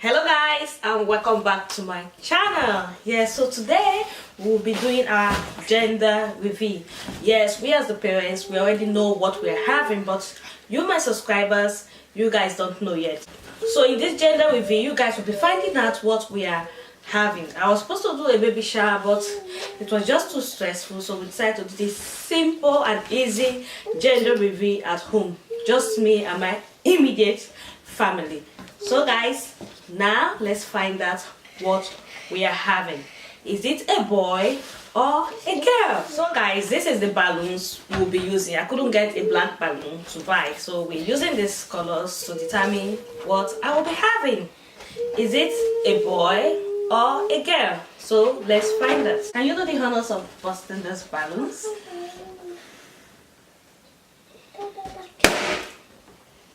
Hello guys and welcome back to my channel. Yes, so today we'll be doing our gender reveal. Yes, we as the parents, we already know what we're having, but you my subscribers, you guys don't know yet. So in this gender reveal, you guys will be finding out what we are having. I was supposed to do a baby shower, but it was just too stressful, so we decided to do this simple and easy gender reveal at home, just me and my immediate family. So guys, now let's find out what we are having. Is it a boy or a girl? So guys, this is the balloons we'll be using. I couldn't get a black balloon to buy, so we're using these colors to determine what I will be having. Is it a boy or a girl? So let's find out. Can you do the honors of busting these balloons?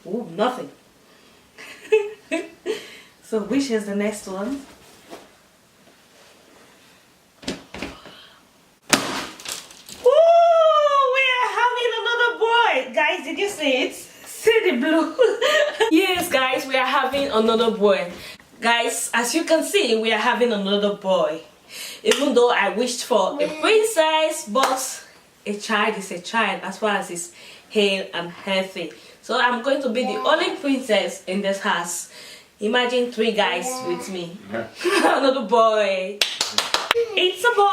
Oh, nothing. So which is the next one? Oh, we are having another boy. Guys, did you see it? See the blue? Yes guys, we are having another boy. Guys, as you can see, we are having another boy. Even though I wished for a princess, but a child is a child as far as it's hale and healthy. So I'm going to be the only princess in this house. Imagine 3 guys with me. Another boy. It's a boy.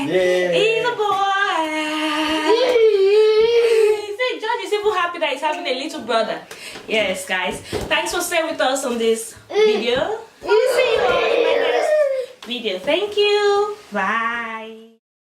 Yeah. It's a boy. See, George is even happy that he's having a little brother. Yes, guys. Thanks for staying with us on this video. We'll see you all in my next video. Thank you. Bye.